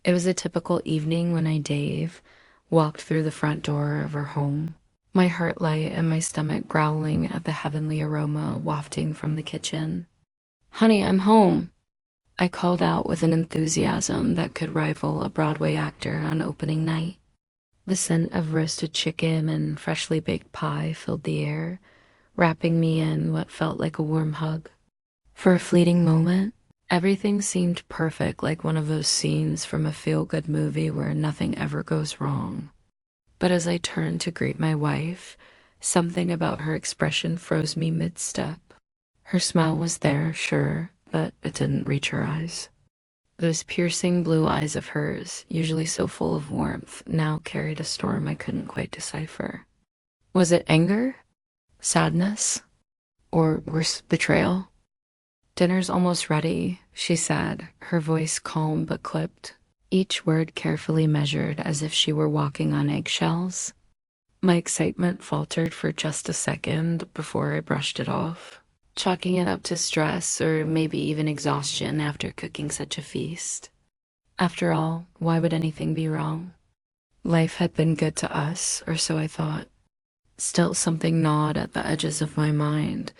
It was a typical evening when Dave walked through the front door of our home, my heart light and my stomach growling at the heavenly aroma wafting from the kitchen. "Honey, I'm home," I called out with an enthusiasm that could rival a Broadway actor on opening night. The scent of roasted chicken and freshly baked pie filled the air, wrapping me in what felt like a warm hug. For a fleeting moment, everything seemed perfect, like one of those scenes from a feel-good movie where nothing ever goes wrong. But as I turned to greet my wife, something about her expression froze me mid-step. Her smile was there, sure, but it didn't reach her eyes. Those piercing blue eyes of hers, usually so full of warmth, now carried a storm I couldn't quite decipher. Was it anger? Sadness? Or worse, betrayal? "Dinner's almost ready," she said, her voice calm but clipped, each word carefully measured as if she were walking on eggshells. My excitement faltered for just a second before I brushed it off, chalking it up to stress or maybe even exhaustion after cooking such a feast. After all, why would anything be wrong? Life had been good to us, or so I thought. Still, something gnawed at the edges of my mind,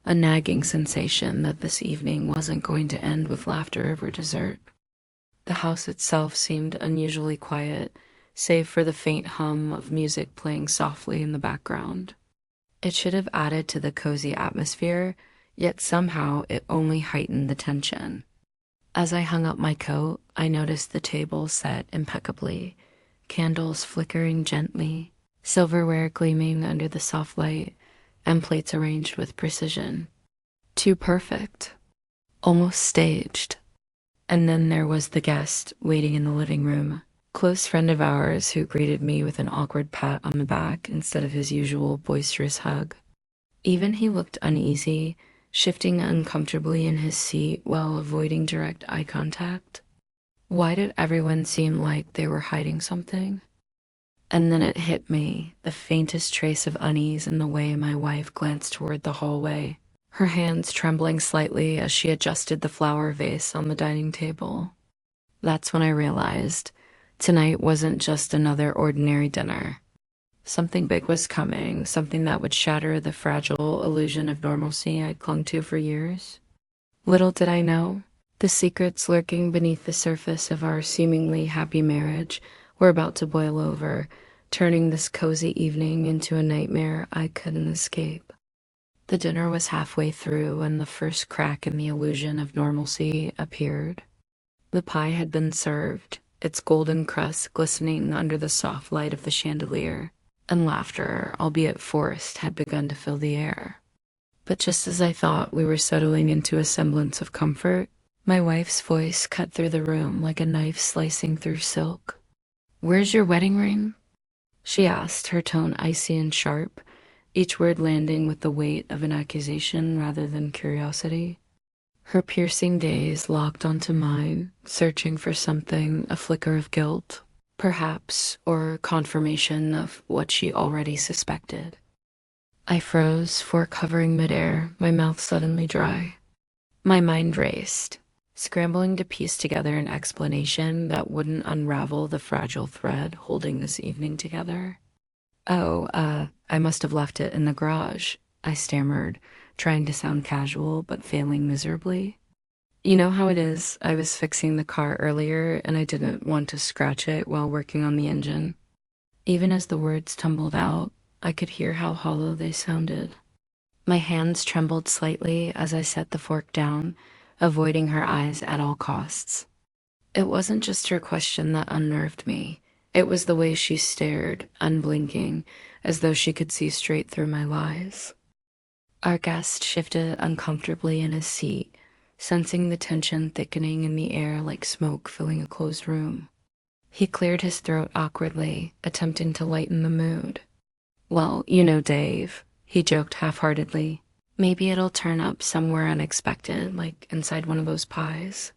a nagging sensation that this evening wasn't going to end with laughter over dessert. The house itself seemed unusually quiet, save for the faint hum of music playing softly in the background. It should have added to the cozy atmosphere, yet somehow it only heightened the tension. As I hung up my coat, I noticed the table set impeccably, candles flickering gently, silverware gleaming under the soft light, and plates arranged with precision. Too perfect, almost staged. And then there was the guest waiting in the living room, close friend of ours who greeted me with an awkward pat on the back instead of his usual boisterous hug. Even he looked uneasy, shifting uncomfortably in his seat while avoiding direct eye contact. Why did everyone seem like they were hiding something? And then it hit me, the faintest trace of unease in the way my wife glanced toward the hallway, her hands trembling slightly as she adjusted the flower vase on the dining table. That's when I realized tonight wasn't just another ordinary dinner. Something big was coming, something that would shatter the fragile illusion of normalcy I'd clung to for years. Little did I know, the secrets lurking beneath the surface of our seemingly happy marriage were about to boil over, turning this cozy evening into a nightmare I couldn't escape. The dinner was halfway through and the first crack in the illusion of normalcy appeared. The pie had been served, its golden crust glistening under the soft light of the chandelier, and laughter, albeit forced, had begun to fill the air. But just as I thought we were settling into a semblance of comfort, my wife's voice cut through the room like a knife slicing through silk. "Where's your wedding ring?" she asked, her tone icy and sharp, each word landing with the weight of an accusation rather than curiosity. Her piercing gaze locked onto mine, searching for something, a flicker of guilt, perhaps, or confirmation of what she already suspected. I froze, fork hovering midair, my mouth suddenly dry. My mind raced, scrambling to piece together an explanation that wouldn't unravel the fragile thread holding this evening together. I must have left it in the garage," I stammered, trying to sound casual but failing miserably. "You know how it is, I was fixing the car earlier and I didn't want to scratch it while working on the engine." Even as the words tumbled out, I could hear how hollow they sounded. My hands trembled slightly as I set the fork down, avoiding her eyes at all costs. It wasn't just her question that unnerved me. It was the way she stared, unblinking, as though she could see straight through my lies. Our guest shifted uncomfortably in his seat, sensing the tension thickening in the air like smoke filling a closed room. He cleared his throat awkwardly, attempting to lighten the mood. "Well, you know Dave," he joked half-heartedly. "Maybe it'll turn up somewhere unexpected, like inside one of those pies."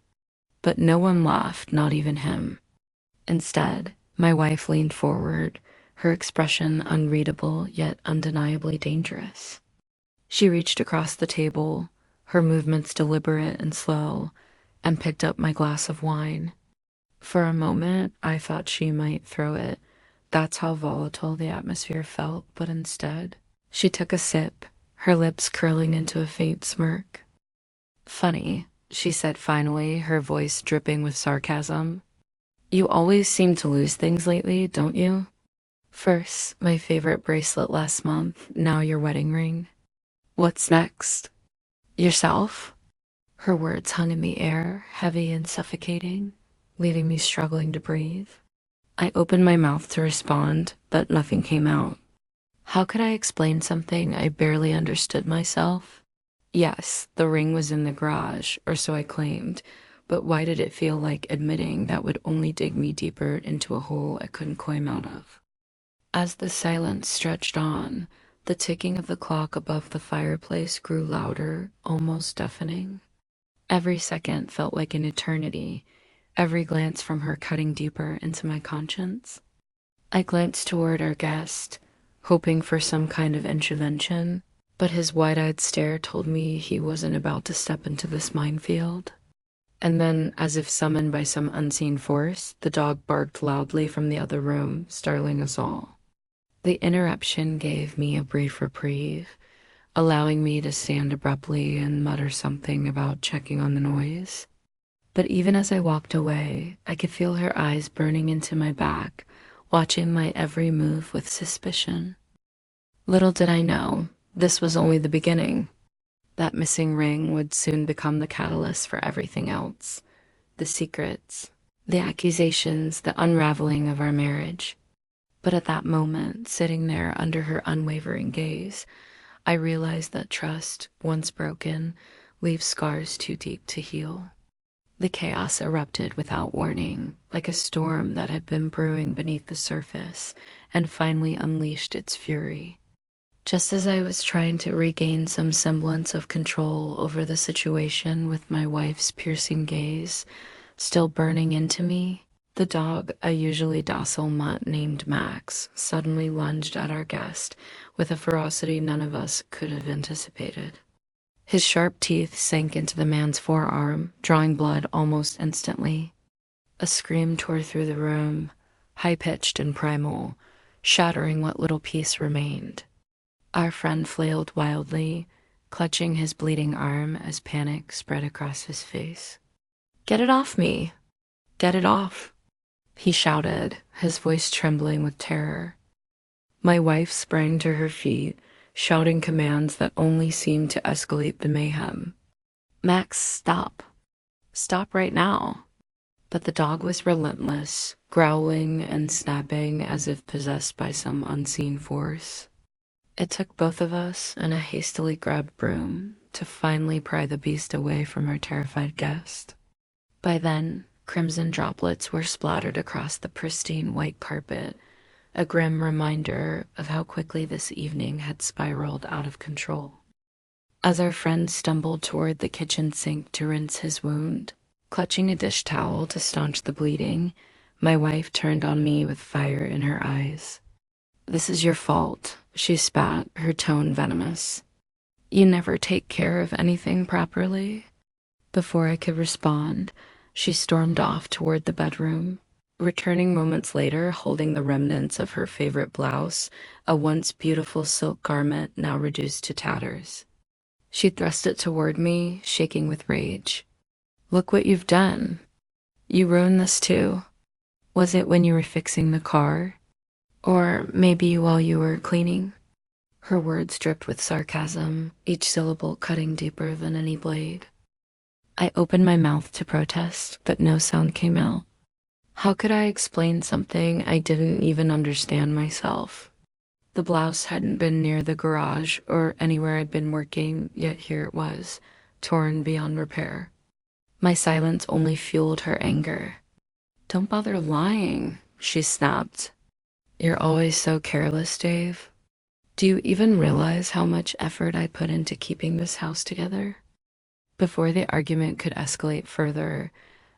But no one laughed, not even him. Instead, my wife leaned forward, her expression unreadable yet undeniably dangerous. She reached across the table, her movements deliberate and slow, and picked up my glass of wine. For a moment, I thought she might throw it. That's how volatile the atmosphere felt, but instead, she took a sip, her lips curling into a faint smirk. Funny, she said finally, her voice dripping with sarcasm. You always seem to lose things lately, don't you? First, my favorite bracelet last month, now your wedding ring. What's next? Yourself? Her words hung in the air, heavy and suffocating, leaving me struggling to breathe. I opened my mouth to respond, but nothing came out. How could I explain something I barely understood myself? Yes, the ring was in the garage, or so I claimed, but why did it feel like admitting that would only dig me deeper into a hole I couldn't climb out of? As the silence stretched on, the ticking of the clock above the fireplace grew louder, almost deafening. Every second felt like an eternity, every glance from her cutting deeper into my conscience. I glanced toward our guest, hoping for some kind of intervention, but his wide-eyed stare told me he wasn't about to step into this minefield. And then, as if summoned by some unseen force, the dog barked loudly from the other room, startling us all. The interruption gave me a brief reprieve, allowing me to stand abruptly and mutter something about checking on the noise. But even as I walked away, I could feel her eyes burning into my back, watching my every move with suspicion. Little did I know, this was only the beginning. That missing ring would soon become the catalyst for everything else. The secrets, the accusations, the unraveling of our marriage. But at that moment, sitting there under her unwavering gaze, I realized that trust, once broken, leaves scars too deep to heal. The chaos erupted without warning, like a storm that had been brewing beneath the surface and finally unleashed its fury. Just as I was trying to regain some semblance of control over the situation with my wife's piercing gaze still burning into me, the dog, a usually docile mutt named Max, suddenly lunged at our guest with a ferocity none of us could have anticipated. His sharp teeth sank into the man's forearm, drawing blood almost instantly. A scream tore through the room, high-pitched and primal, shattering what little peace remained. Our friend flailed wildly, clutching his bleeding arm as panic spread across his face. "Get it off me! Get it off!" he shouted, his voice trembling with terror. My wife sprang to her feet, shouting commands that only seemed to escalate the mayhem. "Max, stop. Stop right now." But the dog was relentless, growling and snapping as if possessed by some unseen force. It took both of us and a hastily grabbed broom to finally pry the beast away from our terrified guest. By then, crimson droplets were splattered across the pristine white carpet, a grim reminder of how quickly this evening had spiraled out of control. As our friend stumbled toward the kitchen sink to rinse his wound, clutching a dish towel to staunch the bleeding, my wife turned on me with fire in her eyes. "This is your fault," she spat, her tone venomous. "You never take care of anything properly." Before I could respond, she stormed off toward the bedroom, returning moments later holding the remnants of her favorite blouse, a once beautiful silk garment now reduced to tatters. She thrust it toward me, shaking with rage. "Look what you've done. You ruined this too. Was it when you were fixing the car? Or maybe while you were cleaning?" Her words dripped with sarcasm, each syllable cutting deeper than any blade. I opened my mouth to protest, but no sound came out. How could I explain something I didn't even understand myself? The blouse hadn't been near the garage or anywhere I'd been working, yet here it was, torn beyond repair. My silence only fueled her anger. "Don't bother lying," she snapped. "You're always so careless, Dave. Do you even realize how much effort I put into keeping this house together?" Before the argument could escalate further,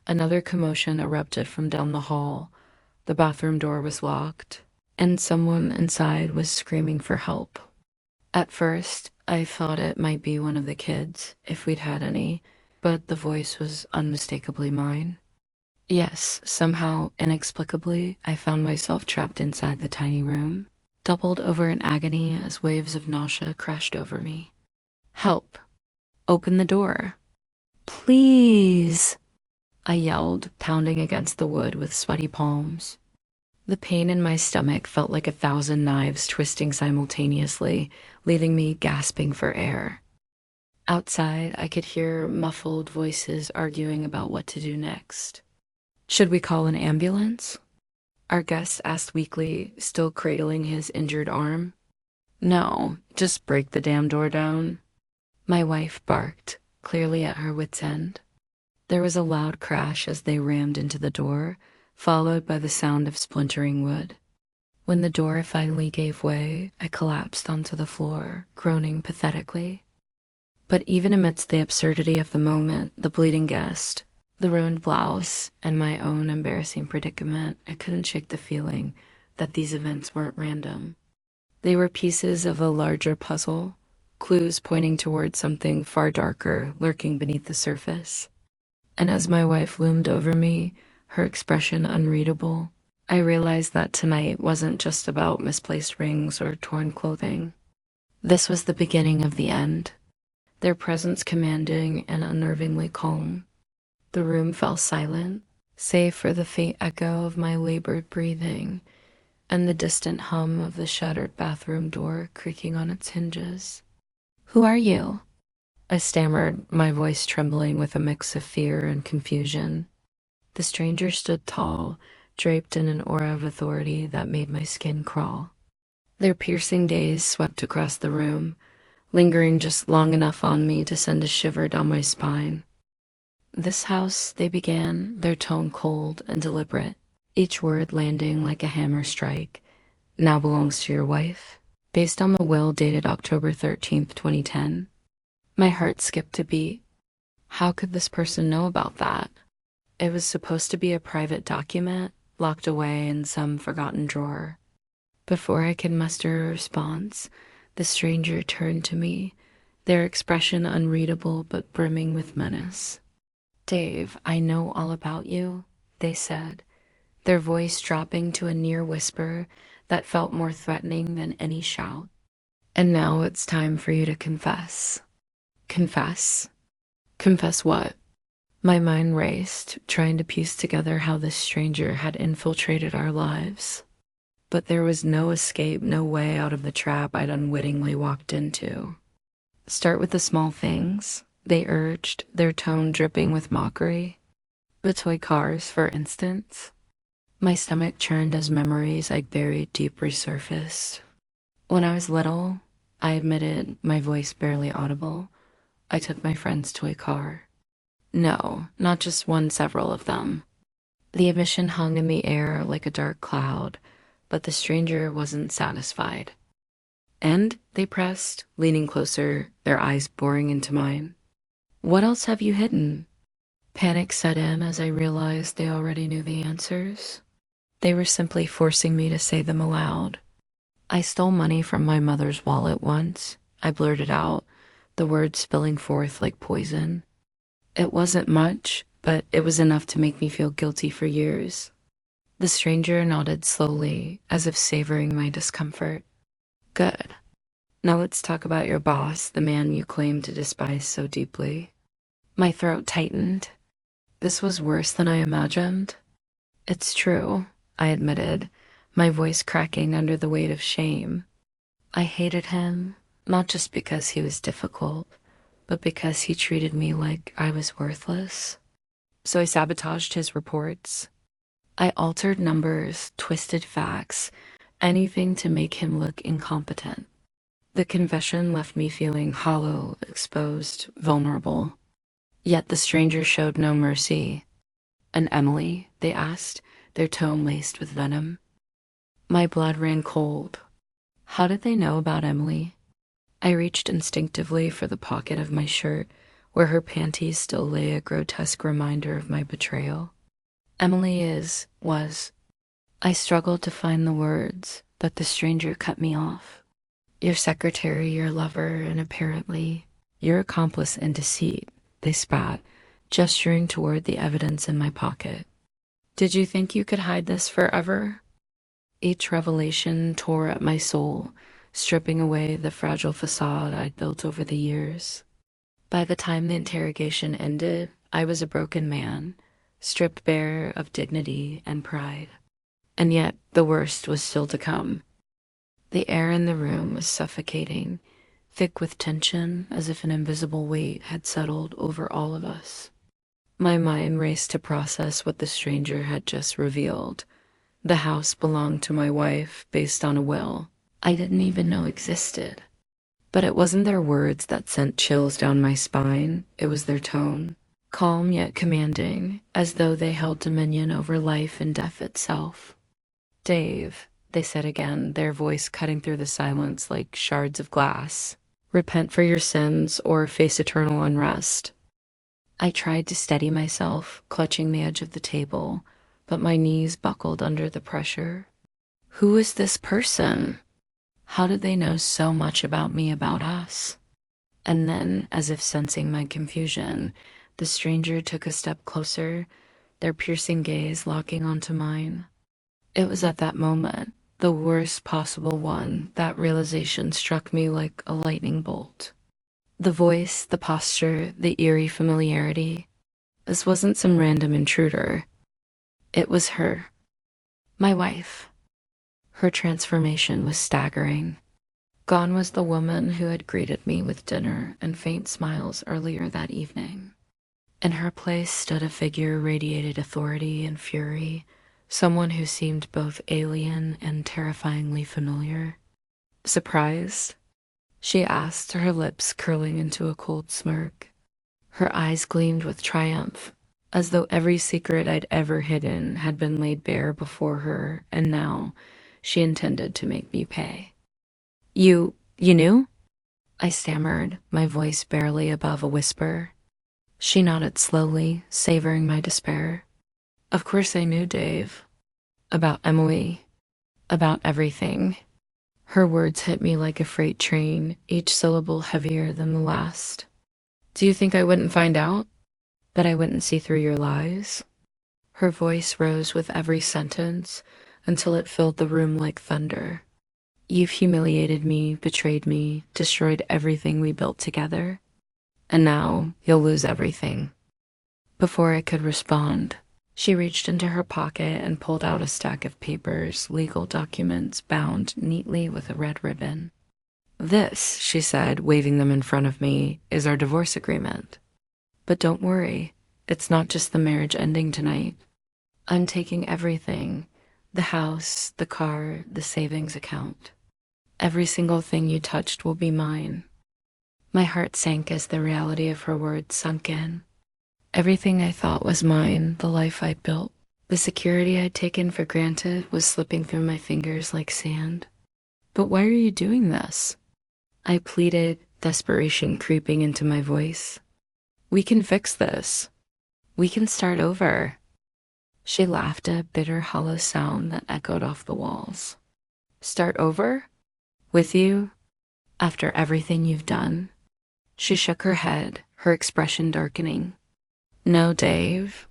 another commotion erupted from down the hall. The bathroom door was locked, and someone inside was screaming for help. At first, I thought it might be one of the kids, if we'd had any, but the voice was unmistakably mine. Yes, somehow, inexplicably, I found myself trapped inside the tiny room, doubled over in agony as waves of nausea crashed over me. Help! Open the door! Please! I yelled, pounding against the wood with sweaty palms. The pain in my stomach felt like 1,000 knives twisting simultaneously, leaving me gasping for air. Outside, I could hear muffled voices arguing about what to do next. Should we call an ambulance? Our guest asked weakly, still cradling his injured arm. No, just break the damn door down. My wife barked, clearly at her wit's end. There was a loud crash as they rammed into the door, followed by the sound of splintering wood. When the door finally gave way, I collapsed onto the floor, groaning pathetically. But even amidst the absurdity of the moment, the bleeding guest, the ruined blouse, and my own embarrassing predicament, I couldn't shake the feeling that these events weren't random. They were pieces of a larger puzzle, clues pointing towards something far darker lurking beneath the surface. And as my wife loomed over me, her expression unreadable, I realized that tonight wasn't just about misplaced rings or torn clothing. This was the beginning of the end, their presence commanding and unnervingly calm. The room fell silent, save for the faint echo of my labored breathing and the distant hum of the shuttered bathroom door creaking on its hinges. "Who are you?" I stammered, my voice trembling with a mix of fear and confusion. The stranger stood tall, draped in an aura of authority that made my skin crawl. Their piercing gaze swept across the room, lingering just long enough on me to send a shiver down my spine. "This house," they began, their tone cold and deliberate, each word landing like a hammer strike, "now belongs to your wife, based on the will dated October 13th, 2010. My heart skipped a beat. How could this person know about that? It was supposed to be a private document, locked away in some forgotten drawer. Before I could muster a response, the stranger turned to me, their expression unreadable but brimming with menace. "Dave, I know all about you," they said, their voice dropping to a near whisper that felt more threatening than any shout. "And now it's time for you to confess." Confess? Confess what? My mind raced, trying to piece together how this stranger had infiltrated our lives. But there was no escape, no way out of the trap I'd unwittingly walked into. "Start with the small things," they urged, their tone dripping with mockery. "The toy cars, for instance." My stomach churned as memories I'd buried deep resurfaced. When I was little, I admitted, my voice barely audible, I took my friend's toy car. No, not just one, several of them. The admission hung in the air like a dark cloud, but the stranger wasn't satisfied. "And?" they pressed, leaning closer, their eyes boring into mine. "What else have you hidden?" Panic set in as I realized they already knew the answers. They were simply forcing me to say them aloud. "I stole money from my mother's wallet once," I blurted out, the words spilling forth like poison. It wasn't much, but it was enough to make me feel guilty for years. The stranger nodded slowly, as if savoring my discomfort. "Good. Now let's talk about your boss, the man you claim to despise so deeply." My throat tightened. This was worse than I imagined. "It's true," I admitted, my voice cracking under the weight of shame. "I hated him, not just because he was difficult, but because he treated me like I was worthless. So I sabotaged his reports. I altered numbers, twisted facts, anything to make him look incompetent." The confession left me feeling hollow, exposed, vulnerable. Yet the stranger showed no mercy. "And Emily?" they asked, their tone laced with venom. My blood ran cold. How did they know about Emily? I reached instinctively for the pocket of my shirt, where her panties still lay a grotesque reminder of my betrayal. "Emily was." I struggled to find the words, but the stranger cut me off. "Your secretary, your lover, and apparently your accomplice in deceit," they spat, gesturing toward the evidence in my pocket. Did you think you could hide this forever? Each revelation tore at my soul, stripping away the fragile facade I'd built over the years. By the time the interrogation ended, I was a broken man, stripped bare of dignity and pride. And yet, the worst was still to come. The air in the room was suffocating, thick with tension, as if an invisible weight had settled over all of us. My mind raced to process what the stranger had just revealed. The house belonged to my wife based on a will I didn't even know existed. But it wasn't their words that sent chills down my spine, it was their tone. Calm yet commanding, as though they held dominion over life and death itself. Dave, they said again, their voice cutting through the silence like shards of glass. Repent for your sins or face eternal unrest. I tried to steady myself, clutching the edge of the table, but my knees buckled under the pressure. Who is this person? How did they know so much about me, about us? And then, as if sensing my confusion, the stranger took a step closer, their piercing gaze locking onto mine. It was at that moment, the worst possible one, that realization struck me like a lightning bolt. The voice, the posture, the eerie familiarity. This wasn't some random intruder. It was her. My wife. Her transformation was staggering. Gone was the woman who had greeted me with dinner and faint smiles earlier that evening. In her place stood a figure radiated authority and fury, someone who seemed both alien and terrifyingly familiar. Surprised? She asked, her lips curling into a cold smirk. Her eyes gleamed with triumph, as though every secret I'd ever hidden had been laid bare before her, and now she intended to make me pay. You knew? I stammered, my voice barely above a whisper. She nodded slowly, savoring my despair. Of course I knew, Dave. About Emily. About everything. Her words hit me like a freight train, each syllable heavier than the last. Do you think I wouldn't find out? That I wouldn't see through your lies? Her voice rose with every sentence until it filled the room like thunder. You've humiliated me, betrayed me, destroyed everything we built together. And now you'll lose everything. Before I could respond, she reached into her pocket and pulled out a stack of papers, legal documents bound neatly with a red ribbon. This, she said, waving them in front of me, is our divorce agreement. But don't worry, it's not just the marriage ending tonight. I'm taking everything, the house, the car, the savings account. Every single thing you touched will be mine. My heart sank as the reality of her words sunk in. Everything I thought was mine, the life I'd built, the security I'd taken for granted was slipping through my fingers like sand. But why are you doing this? I pleaded, desperation creeping into my voice. We can fix this. We can start over. She laughed, a bitter, hollow sound that echoed off the walls. Start over? With you? After everything you've done? She shook her head, her expression darkening. No, Dave.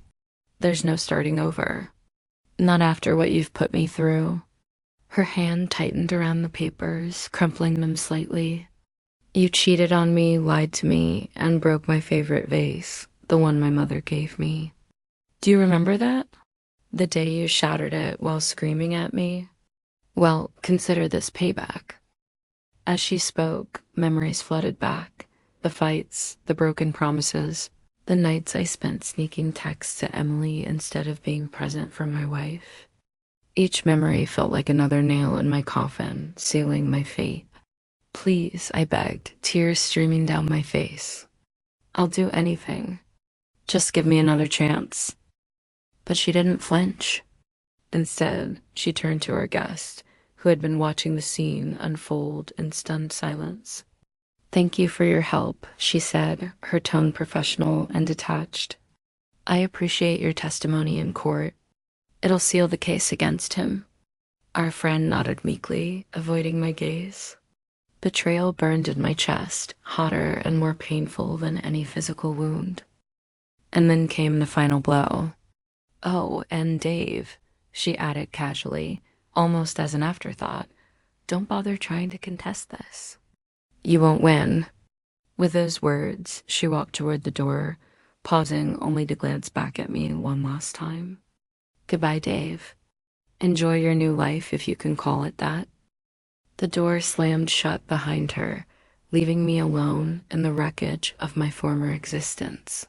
There's no starting over. Not after what you've put me through. Her hand tightened around the papers, crumpling them slightly. You cheated on me, lied to me, and broke my favorite vase, the one my mother gave me. Do you remember that? The day you shattered it while screaming at me? Well, consider this payback. As she spoke, memories flooded back. The fights, the broken promises, the nights I spent sneaking texts to Emily instead of being present for my wife. Each memory felt like another nail in my coffin, sealing my fate. Please, I begged, tears streaming down my face. I'll do anything. Just give me another chance. But she didn't flinch. Instead, she turned to our guest, who had been watching the scene unfold in stunned silence. Thank you for your help, she said, her tone professional and detached. I appreciate your testimony in court. It'll seal the case against him. Our friend nodded meekly, avoiding my gaze. Betrayal burned in my chest, hotter and more painful than any physical wound. And then came the final blow. Oh, and Dave, she added casually, almost as an afterthought, don't bother trying to contest this. You won't win. With those words, she walked toward the door, pausing only to glance back at me one last time. Goodbye, Dave. Enjoy your new life, if you can call it that. The door slammed shut behind her, leaving me alone in the wreckage of my former existence.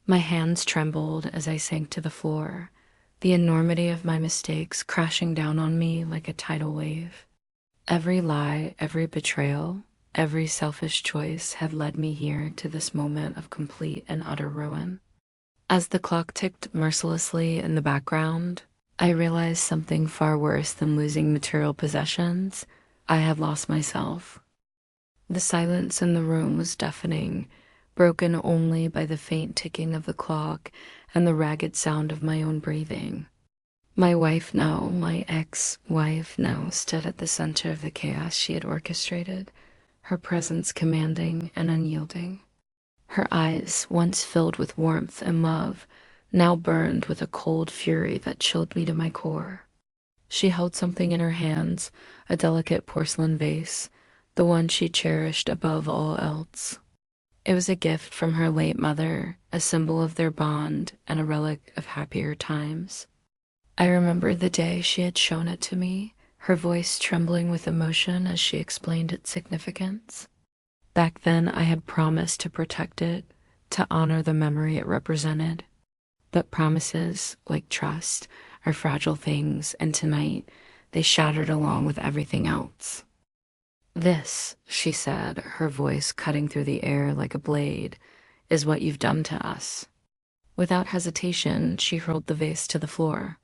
My hands trembled as I sank to the floor, the enormity of my mistakes crashing down on me like a tidal wave. Every lie, every betrayal, every selfish choice had led me here to this moment of complete and utter ruin. As the clock ticked mercilessly in the background, I realized something far worse than losing material possessions. I had lost myself. The silence in the room was deafening, broken only by the faint ticking of the clock and the ragged sound of my own breathing. My wife now, my ex-wife now, stood at the center of the chaos she had orchestrated, her presence commanding and unyielding. Her eyes, once filled with warmth and love, now burned with a cold fury that chilled me to my core. She held something in her hands, a delicate porcelain vase, the one she cherished above all else. It was a gift from her late mother, a symbol of their bond and a relic of happier times. I remember the day she had shown it to me, her voice trembling with emotion as she explained its significance. Back then, I had promised to protect it, to honor the memory it represented. But promises, like trust, are fragile things, and tonight, they shattered along with everything else. This, she said, her voice cutting through the air like a blade, is what you've done to us. Without hesitation, she hurled the vase to the floor.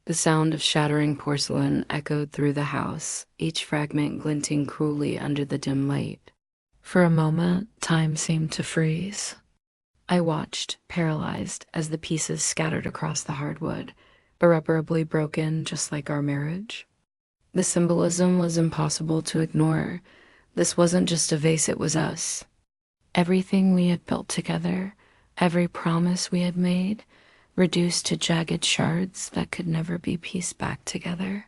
The sound of shattering porcelain echoed through the house, each fragment glinting cruelly under the dim light. For a moment, time seemed to freeze. I watched, paralyzed, as the pieces scattered across the hardwood, irreparably broken just like our marriage. The symbolism was impossible to ignore. This wasn't just a vase, it was us. Everything we had built together, every promise we had made, reduced to jagged shards that could never be pieced back together.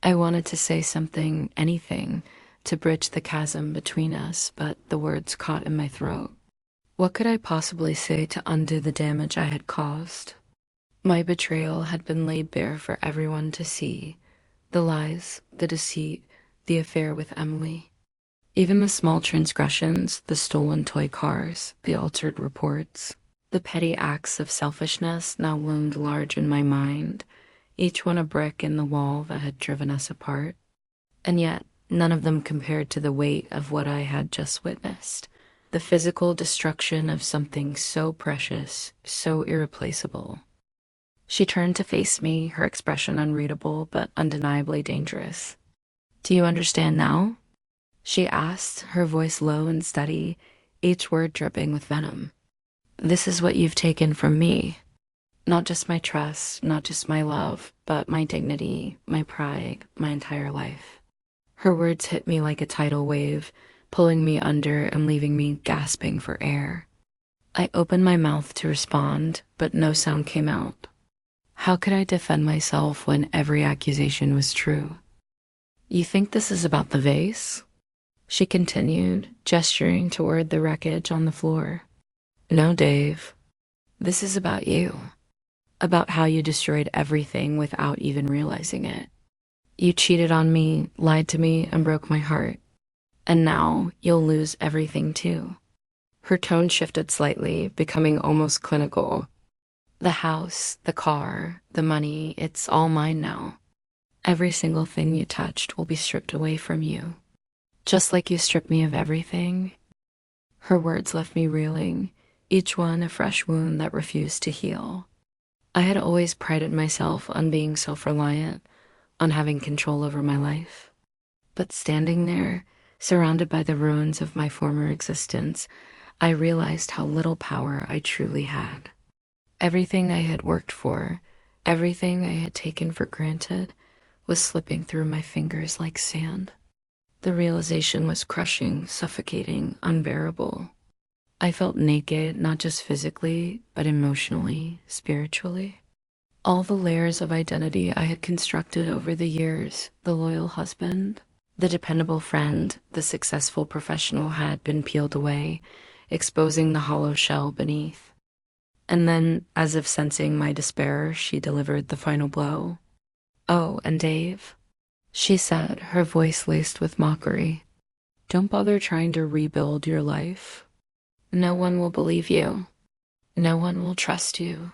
I wanted to say something, anything, to bridge the chasm between us, but the words caught in my throat. What could I possibly say to undo the damage I had caused? My betrayal had been laid bare for everyone to see. The lies, the deceit, the affair with Emily. Even the small transgressions, the stolen toy cars, the altered reports, the petty acts of selfishness now loomed large in my mind, each one a brick in the wall that had driven us apart. And yet, none of them compared to the weight of what I had just witnessed. The physical destruction of something so precious, so irreplaceable. She turned to face me, her expression unreadable but undeniably dangerous. Do you understand now? She asked, her voice low and steady, each word dripping with venom. This is what you've taken from me. Not just my trust, not just my love, but my dignity, my pride, my entire life. Her words hit me like a tidal wave, pulling me under and leaving me gasping for air. I opened my mouth to respond, but no sound came out. How could I defend myself when every accusation was true? You think this is about the vase? She continued, gesturing toward the wreckage on the floor. No, Dave. This is about you. About how you destroyed everything without even realizing it. You cheated on me, lied to me, and broke my heart. And now you'll lose everything too. Her tone shifted slightly, becoming almost clinical. The house, the car, the money, it's all mine now. Every single thing you touched will be stripped away from you. Just like you stripped me of everything. Her words left me reeling, each one a fresh wound that refused to heal. I had always prided myself on being self-reliant, on having control over my life. But standing there, surrounded by the ruins of my former existence, I realized how little power I truly had. Everything I had worked for, everything I had taken for granted, was slipping through my fingers like sand. The realization was crushing, suffocating, unbearable. I felt naked, not just physically, but emotionally, spiritually. All the layers of identity I had constructed over the years, the loyal husband, the dependable friend, the successful professional, had been peeled away, exposing the hollow shell beneath. And then, as if sensing my despair, she delivered the final blow. "Oh, and Dave," she said, her voice laced with mockery, "don't bother trying to rebuild your life. No one will believe you. No one will trust you.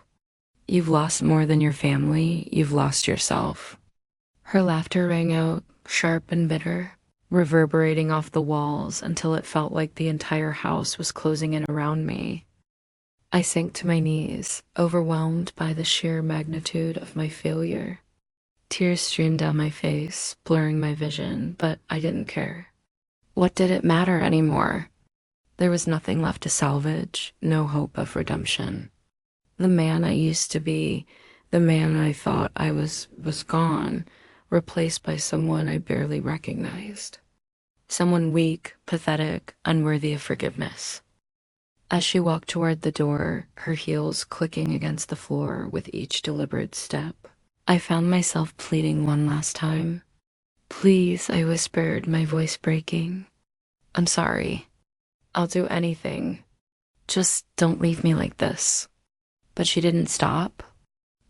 You've lost more than your family. You've lost yourself." Her laughter rang out, sharp and bitter, reverberating off the walls until it felt like the entire house was closing in around me. I sank to my knees, overwhelmed by the sheer magnitude of my failure. Tears streamed down my face, blurring my vision, but I didn't care. What did it matter anymore? There was nothing left to salvage, no hope of redemption. The man I used to be, the man I thought I was gone, replaced by someone I barely recognized. Someone weak, pathetic, unworthy of forgiveness. As she walked toward the door, her heels clicking against the floor with each deliberate step, I found myself pleading one last time. "Please," I whispered, my voice breaking. "I'm sorry. I'll do anything. Just don't leave me like this." But she didn't stop.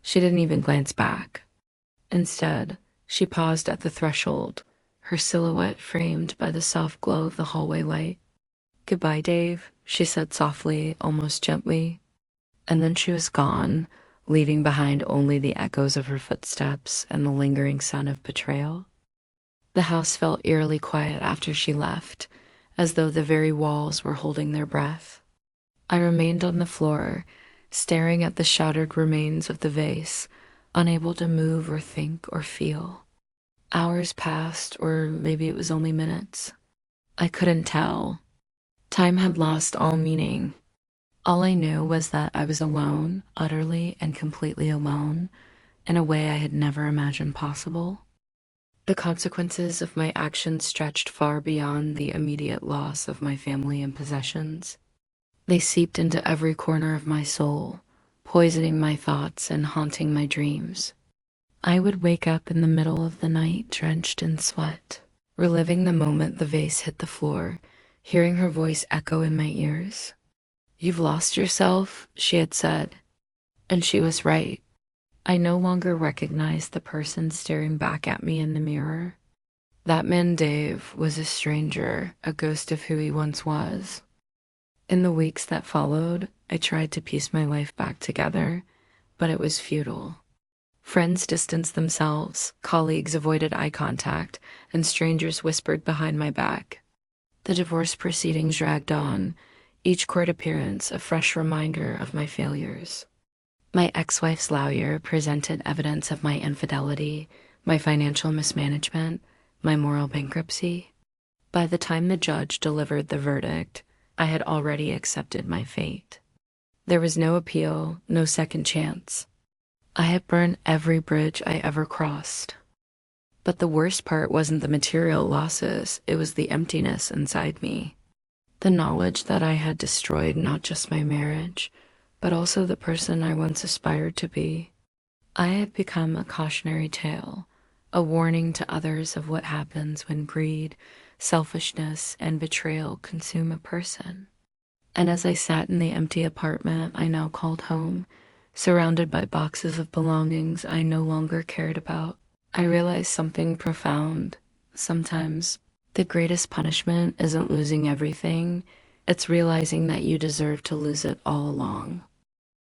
She didn't even glance back. Instead, she paused at the threshold, her silhouette framed by the soft glow of the hallway light. "Goodbye, Dave," she said softly, almost gently. And then she was gone, leaving behind only the echoes of her footsteps and the lingering scent of betrayal. The house felt eerily quiet after she left, as though the very walls were holding their breath. I remained on the floor, staring at the shattered remains of the vase, unable to move or think or feel. Hours passed, or maybe it was only minutes. I couldn't tell. Time had lost all meaning. All I knew was that I was alone, utterly and completely alone, in a way I had never imagined possible. The consequences of my actions stretched far beyond the immediate loss of my family and possessions. They seeped into every corner of my soul, poisoning my thoughts and haunting my dreams. I would wake up in the middle of the night drenched in sweat, reliving the moment the vase hit the floor, hearing her voice echo in my ears. "You've lost yourself," she had said. And she was right. I no longer recognized the person staring back at me in the mirror. That man, Dave, was a stranger, a ghost of who he once was. In the weeks that followed, I tried to piece my life back together, but it was futile. Friends distanced themselves, colleagues avoided eye contact, and strangers whispered behind my back. The divorce proceedings dragged on, each court appearance a fresh reminder of my failures. My ex-wife's lawyer presented evidence of my infidelity, my financial mismanagement, my moral bankruptcy. By the time the judge delivered the verdict, I had already accepted my fate. There was no appeal, no second chance. I had burned every bridge I ever crossed. But the worst part wasn't the material losses, it was the emptiness inside me. The knowledge that I had destroyed not just my marriage, but also the person I once aspired to be. I had become a cautionary tale, a warning to others of what happens when greed, selfishness, and betrayal consume a person. And as I sat in the empty apartment I now called home, surrounded by boxes of belongings I no longer cared about, I realized something profound. Sometimes the greatest punishment isn't losing everything, it's realizing that you deserve to lose it all along.